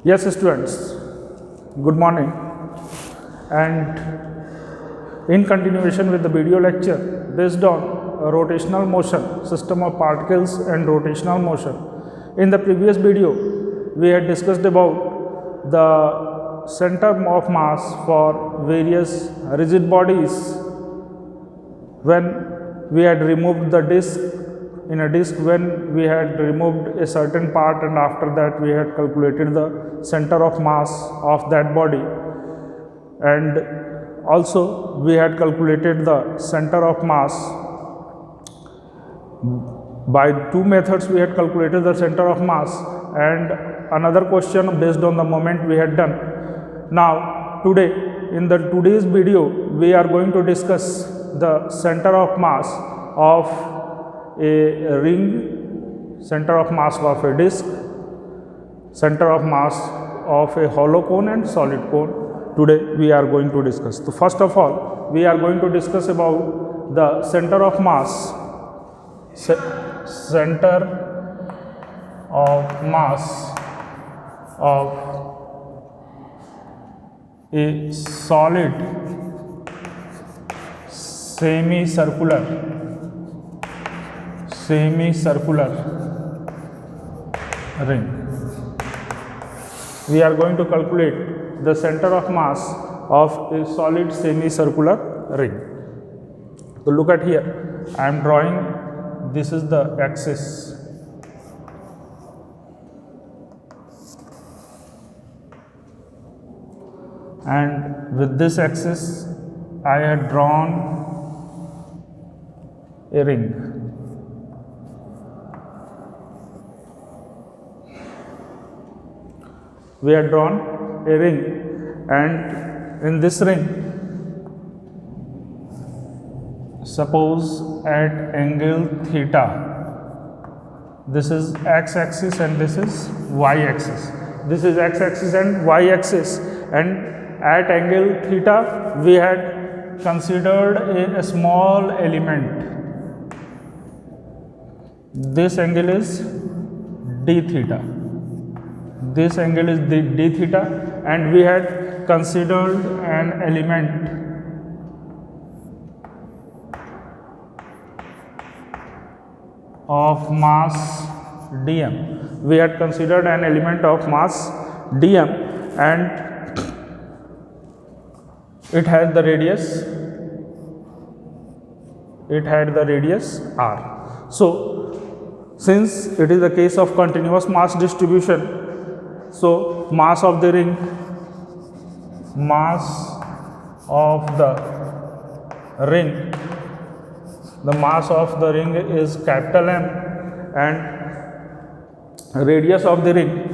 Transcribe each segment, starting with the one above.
Yes, students, good morning. And in continuation with the video lecture based on rotational motion, system of particles and rotational motion. In the previous video, we had discussed about the center of mass for various rigid bodies when we had removed the disk. In a disk, when we had removed a certain part, and after that we had calculated the center of mass of that body, and also we had calculated the center of mass by two methods. We had calculated the center of mass, and another question based on the moment we had done. Now today, in the today's video, we are going to discuss the center of mass of a ring, center of mass of a disc, center of mass of a hollow cone and solid cone. Today we are going to discuss. So first of all, we are going to discuss about the center of mass, center of mass of a solid semicircular ring. We are going to calculate the center of mass of a solid semicircular ring. So look at here, I am drawing, this is the axis, and with this axis I had drawn a ring. We had drawn a ring, and in this ring, suppose at angle theta, this is x-axis and this is y-axis. This is x-axis and y-axis, and at angle theta we had considered a small element. This angle is d theta. This angle is d theta, and we had considered an element of mass dm. We had considered an element of mass dm, and it had the radius r. So since it is a case of continuous mass distribution, so mass of the ring is capital M, and radius of the ring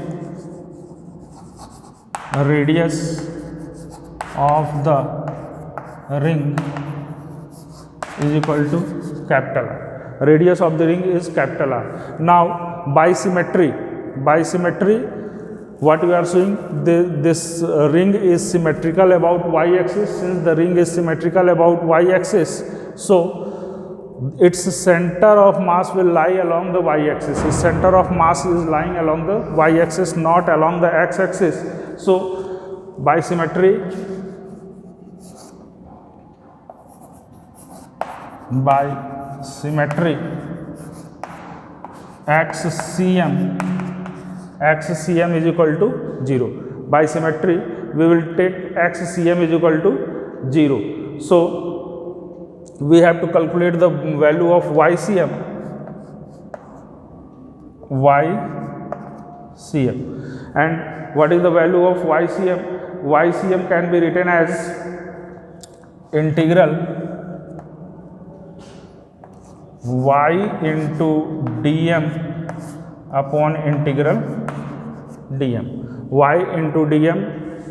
is equal to capital R. Radius of the ring is capital R. Now by symmetry, what we are showing, this ring is symmetrical about y-axis. Since the ring is symmetrical about y-axis, so its center of mass will lie along the y-axis. Its center of mass is lying along the y-axis, not along the x-axis. So by symmetry, xcm is equal to 0. By symmetry, we will take xcm is equal to 0. So we have to calculate the value of ycm. And what is the value of ycm? Ycm can be written as integral y into dm upon integral dm. Y into dm,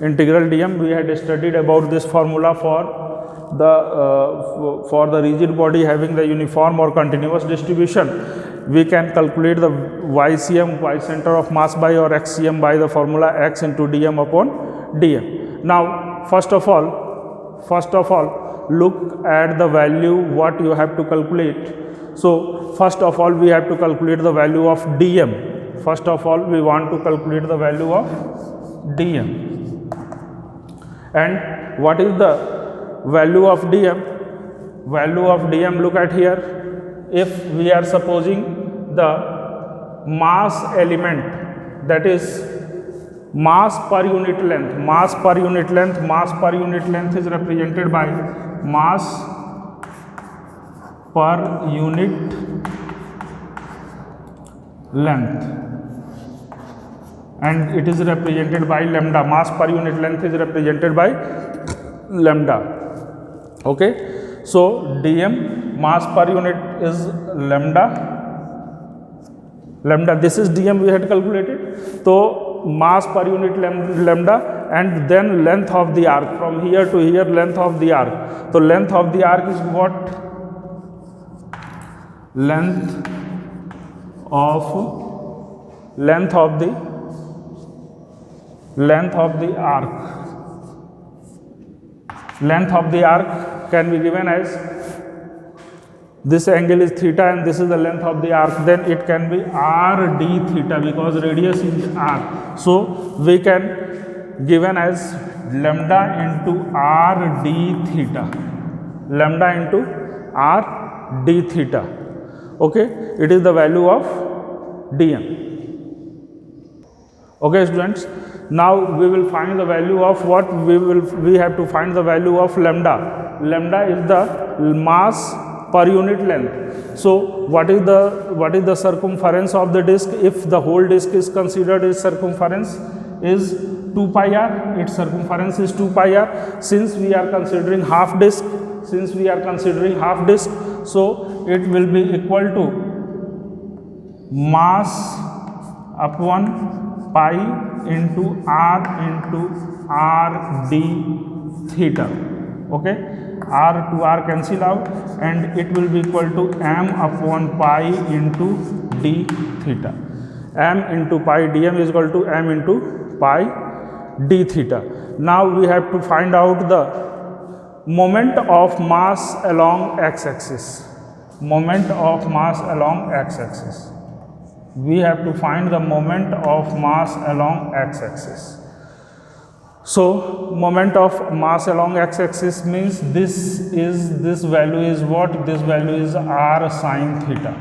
integral dm, we had studied about this formula for the rigid body having the uniform or continuous distribution. We can calculate the ycm, y center of mass, by, or xcm by the formula x into dm upon dm. Now first of all look at the value what you have to calculate. So first of all, we have to calculate the value of dm. First of all, we want to calculate the value of dm. And what is the value of dm? Value of dm, look at here. If we are supposing the mass element, that is mass per unit length, mass per unit length, mass per unit length is represented by mass per unit length, and it is represented by lambda. Mass per unit length is represented by lambda. Okay, so dm, mass per unit is lambda. This is dm we had calculated. So mass per unit lambda, and then length of the arc from here to here, length of the arc. So length of the arc is what? Length of the arc. Length of the arc can be given as, this angle is theta and this is the length of the arc, then it can be r d theta because radius is r. So we can given as lambda into r d theta, lambda into r d theta. Okay, it is the value of dm. Okay students, now we will find the value of what? We have to find the value of lambda. Lambda is the mass per unit length. So what is the circumference of the disk? If the whole disk is considered, its circumference is 2 pi r. Its circumference is 2 pi r. Since we are considering half disk, so it will be equal to mass upon pi into r d theta. Okay, r to r cancel out, and it will be equal to m upon pi into d theta. M into pi dm is equal to m into pi d theta. Now we have to find out the moment of mass along x-axis. Moment of mass along x-axis. We have to find the moment of mass along x-axis. So moment of mass along x-axis means this value is what? This value is r sin theta.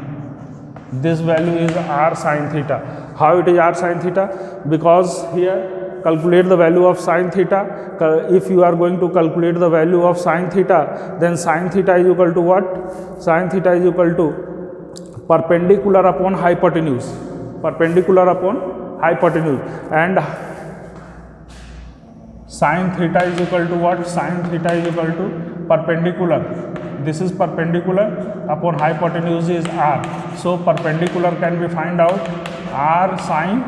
This value is r sin theta. How it is r sin theta? Because here calculate the value of sin theta. If you are going to calculate the value of sin theta, then sin theta is equal to what? Sin theta is equal to perpendicular upon hypotenuse. Perpendicular upon hypotenuse. And sin theta is equal to what? Sin theta is equal to perpendicular. This is perpendicular upon hypotenuse is r. So perpendicular can be find out r sin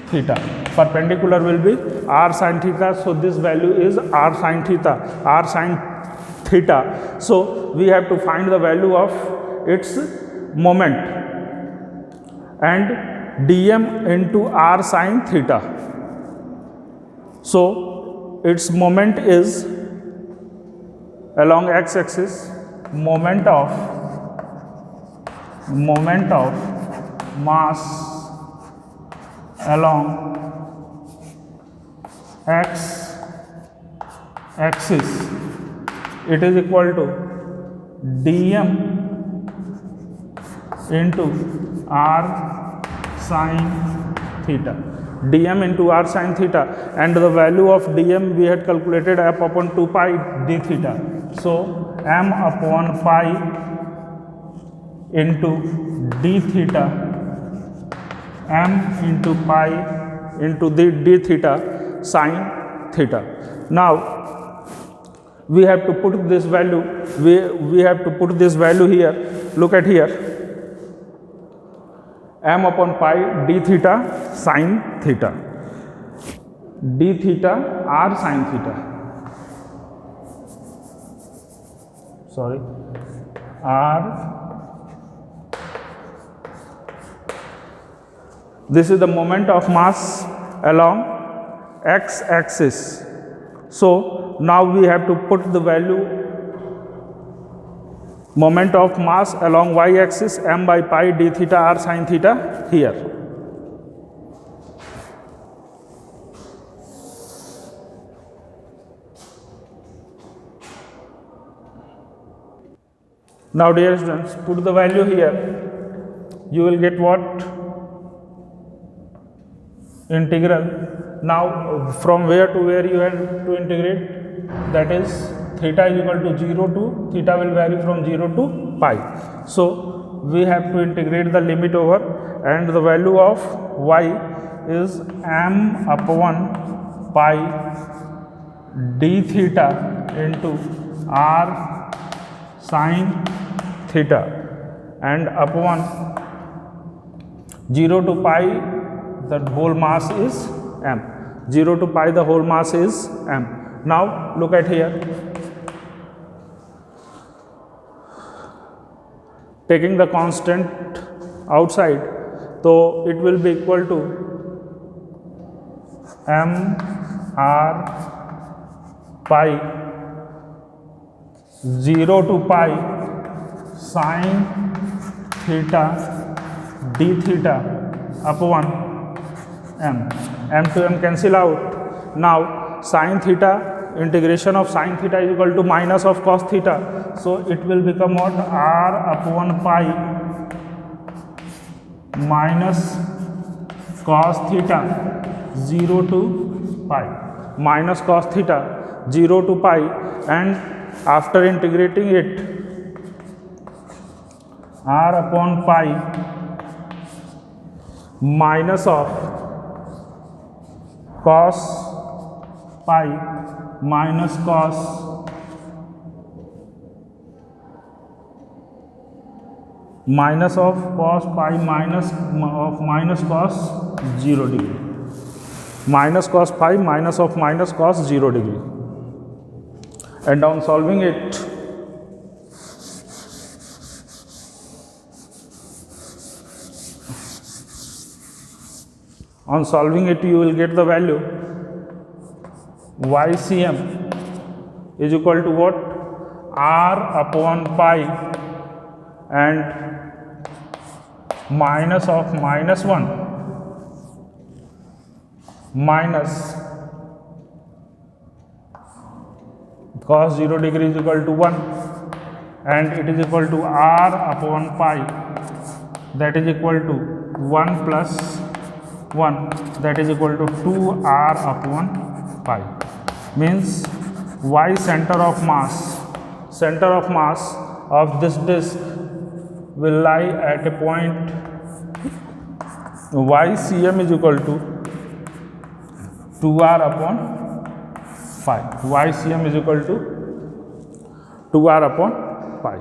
theta. Perpendicular will be r sin theta. So this value is r sin theta. R sin theta. So we have to find the value of its moment, and dm into r sin theta. So its moment is along x-axis, moment of mass along x-axis, it is equal to dm into r sin theta. Dm into r sin theta, and the value of dm we had calculated m upon 2 pi d theta. So m upon pi into d theta, m into pi into the d theta sin theta. Now we have to put this value, we have to put this value here. Look at here, m upon pi d theta sin theta, d theta r sin theta, sorry, r, this is the moment of mass along x-axis. So now we have to put the value moment of mass along y-axis m by pi d theta r sin theta here. Now dear students, put the value here. You will get what? Integral. Now from where to where you have to integrate? That is theta is equal to 0 to, theta will vary from 0 to pi. So we have to integrate the limit over, and the value of y is m upon pi d theta into r sine theta, and upon 0 to pi the whole mass is m. 0 to pi the whole mass is m. Now look at here. Taking the constant outside, so it will be equal to m r pi 0 to pi sine theta d theta upon m. M to m cancel out. Now sine theta, integration of sine theta is equal to minus of cos theta. So it will become what? R upon pi minus cos theta 0 to pi, minus cos theta 0 to pi, and after integrating it, R upon pi minus of cos pi minus cos minus of cos pi minus of minus cos 0 degree, minus cos pi minus of minus cos 0 degree. And on solving it, you will get the value YCM is equal to what? R upon pi and minus of minus 1 minus cos 0 degree is equal to 1, and it is equal to R upon pi, that is equal to 1 plus 1, that is equal to 2R upon pi. Means Y center of mass of this disk will lie at a point YCM is equal to 2R upon pi. YCM is equal to 2R upon pi.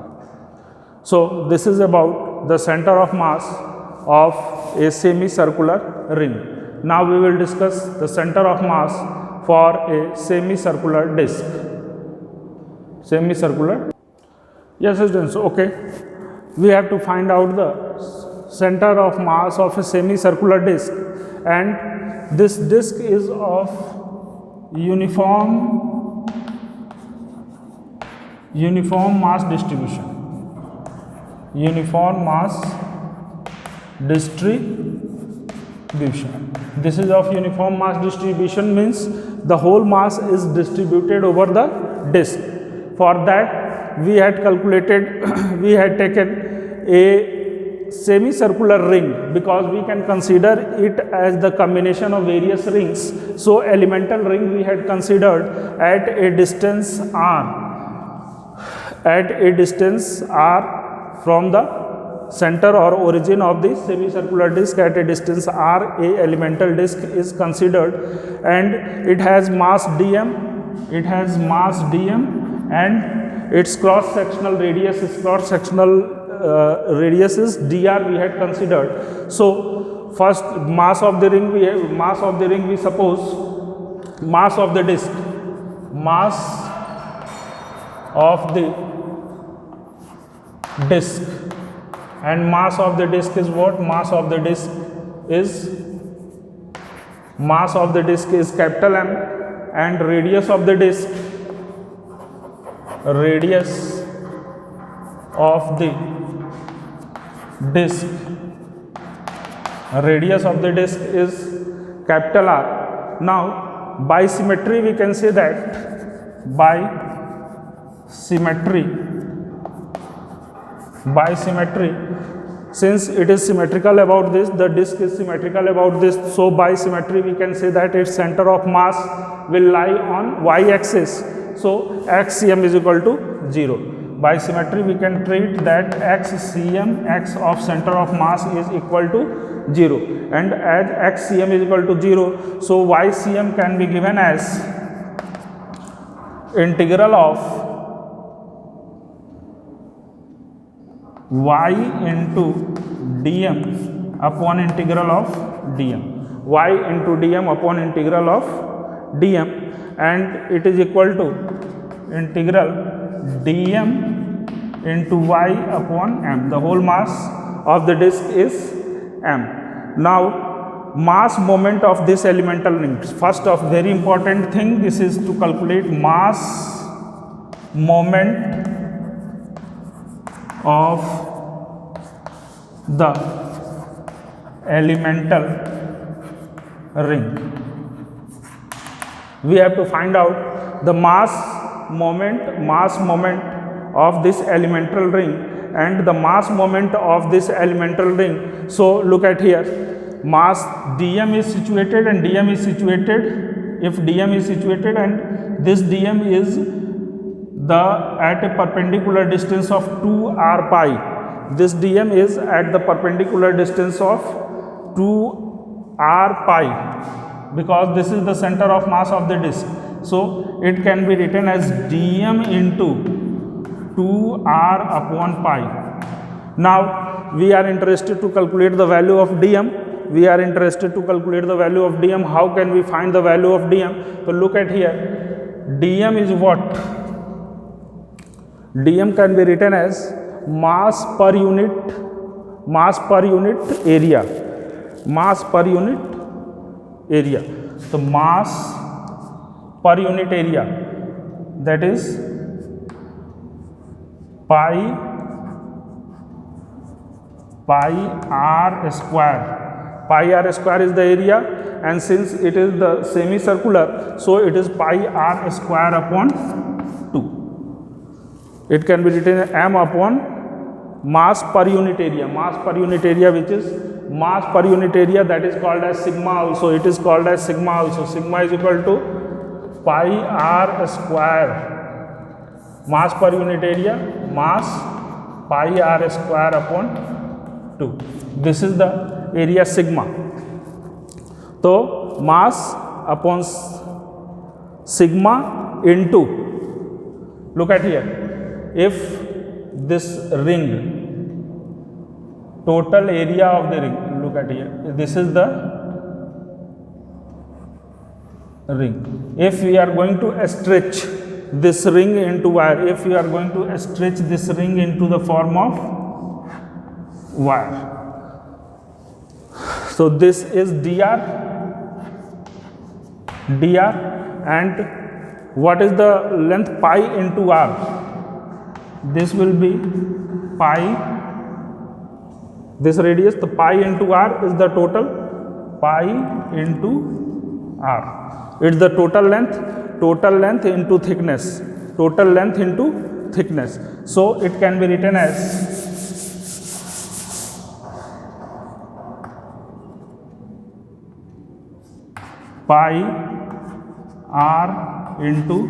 So this is about the center of mass of a semicircular ring. Now we will discuss the center of mass for a semicircular disk. Semicircular. Yes, students. Okay. We have to find out the center of mass of a semicircular disk, and this disk is of uniform mass distribution. Uniform mass distribution. This is of uniform mass distribution, means the whole mass is distributed over the disk. For that we had calculated, we had taken a semicircular ring, because we can consider it as the combination of various rings. So elemental ring we had considered at a distance r from the center or origin of the semicircular disk. At a distance r, a elemental disk is considered, and it has mass dm, and its cross sectional radius is dr we had considered. So first mass of the ring we suppose mass of the disk and mass of the disk is what? Mass of the disk is capital M, and radius of the disk is capital R. Now by symmetry we can say that by symmetry, since it is symmetrical about this, the disk is symmetrical about this, so by symmetry we can say that its center of mass will lie on y-axis, so xcm is equal to 0. By symmetry we can treat that xcm, x of center of mass, is equal to 0, and as xcm is equal to 0, so ycm can be given as integral of y into dm upon integral of dm, y into dm upon integral of dm, and it is equal to integral dm into y upon m. The whole mass of the disk is m. Now mass moment of this elemental ring. First of very important thing, this is to calculate mass moment of the elemental ring. We have to find out the mass moment of this elemental ring and the mass moment of this elemental ring. So look at here, mass dm is situated and dm is situated. If dm is situated and this dm is at a perpendicular distance of 2r pi, this dm is at the perpendicular distance of 2r pi, because this is the center of mass of the disk. So it can be written as dm into 2r upon pi. Now we are interested to calculate the value of dm. How can we find the value of dm? So look at here, dm is what? dm can be written as mass per unit area. So mass per unit area, that is pi r square. Pi r square is the area, and since it is the semicircular, so it is pi r square upon 2. It can be written as m upon mass per unit area. Which is mass per unit area, that is called as sigma also. Sigma is equal to pi r square. Mass per unit area, mass pi r square upon 2. This is the area sigma. So mass upon sigma into, look at here, if this ring, total area of the ring, look at here, this is the ring. If we are going to stretch this ring into wire, into the form of wire, so this is dr, and what is the length? Pi into r. This will be pi, this radius, the pi into r is the total, pi into r, it's the total length into thickness, so it can be written as pi r into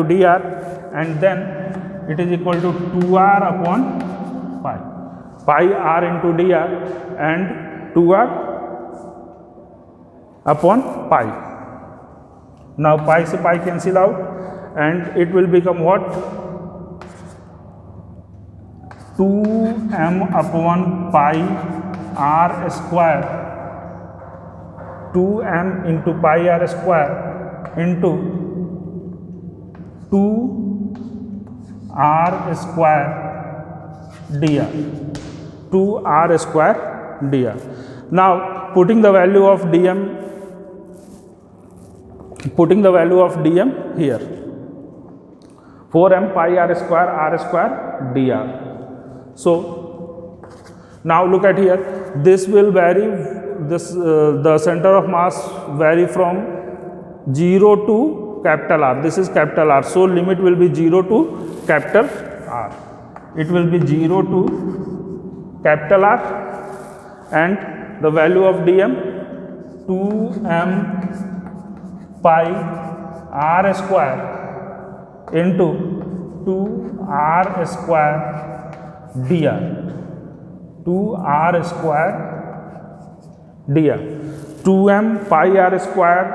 dr, and then it is equal to 2r upon pi. Pi r into dr and 2r upon pi. Now pi se pi cancel out, and it will become what? 2m upon pi r square, 2m into pi r square into 2r square dr, 2r square dr. Now putting the value of dm here, 4m pi r square dr. So now look at here, this will vary, the center of mass vary from 0 to capital R. This is capital R, so limit will be 0 to capital R. it will be 0 to capital R, and the value of dm 2m pi r square into 2r square dr, 2r square dr, 2m pi r square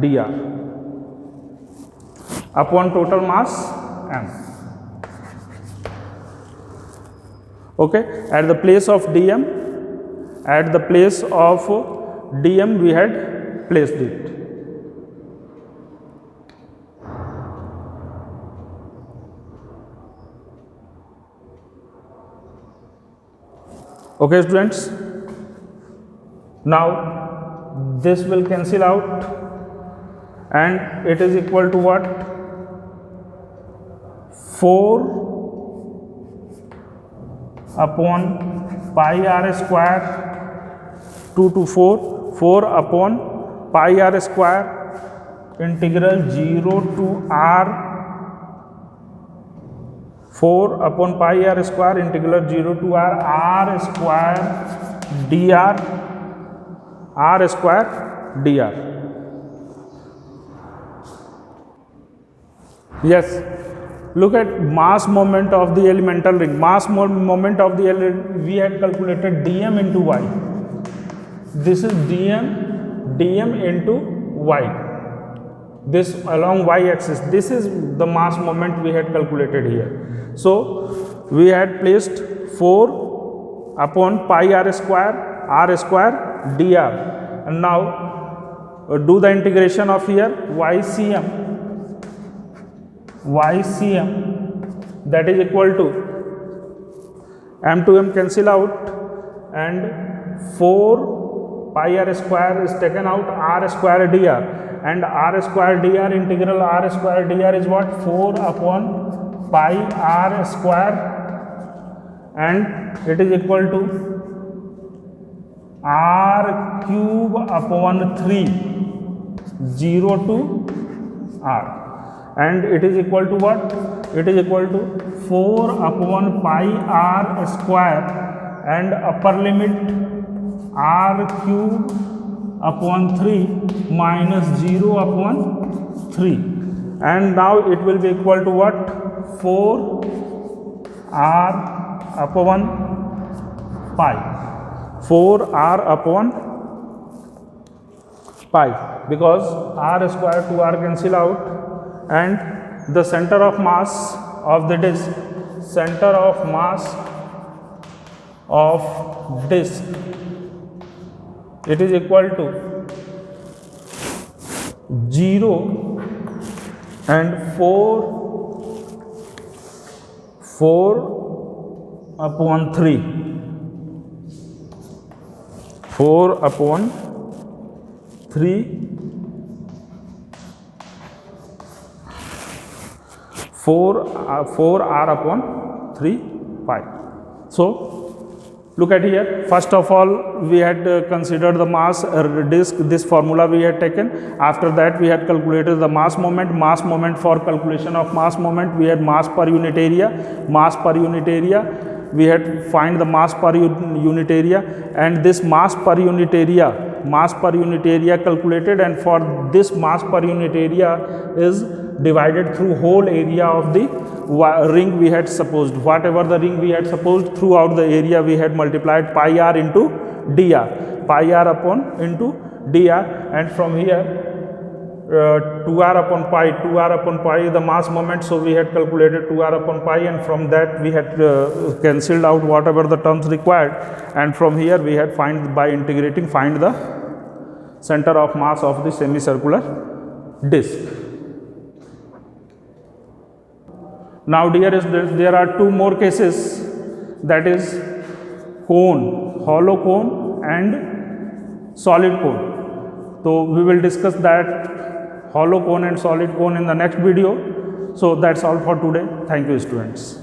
dr upon total mass m. Okay, at the place of dm, we had placed it. Okay students, now this will cancel out and it is equal to what? 4 upon pi r square, 2 to 4, 4 upon pi r square integral 0 to r, 4 upon pi r square integral 0 to r square dr, r square dr. Yes, look at mass moment of the elemental ring. Mass moment of the we had calculated dm into y. This is dm into y. This along y axis. This is the mass moment we had calculated here. So we had placed 4 upon pi r square dr, and now do the integration of here ycm, that is equal to m to m cancel out, and 4 pi r square is taken out, r square dr, and r square dr integral r square dr is what? 4 upon pi r square, and it is equal to r cube upon 3, 0 to r, and it is equal to what? It is equal to 4 upon pi r square and upper limit r cube upon 3 minus 0 upon 3, and now it will be equal to what? 4 r upon pi, 4 r upon pi, because r square to r cancel out, and the center of mass of the disk, it is equal to 0 and 4 upon 3, 4 upon 3, 4 r upon 3 pi. So look at here, first of all we had considered the mass disk, this formula we had taken. After that we had calculated the mass moment. For calculation of mass moment we had mass per unit area, we had find the mass per unit area, and this mass per unit area calculated, and for this mass per unit area is divided through whole area of the ring we had supposed. Whatever the ring we had supposed, throughout the area we had multiplied pi r into dr, pi r upon into dr, and from here 2r upon pi is the mass moment, so we had calculated 2r upon pi, and from that we had cancelled out whatever the terms required, and from here we had by integrating find the center of mass of the semicircular disk. Now there are two more cases, that is cone, hollow cone and solid cone. So we will discuss that hollow cone and solid cone in the next video. So that's all for today. Thank you students.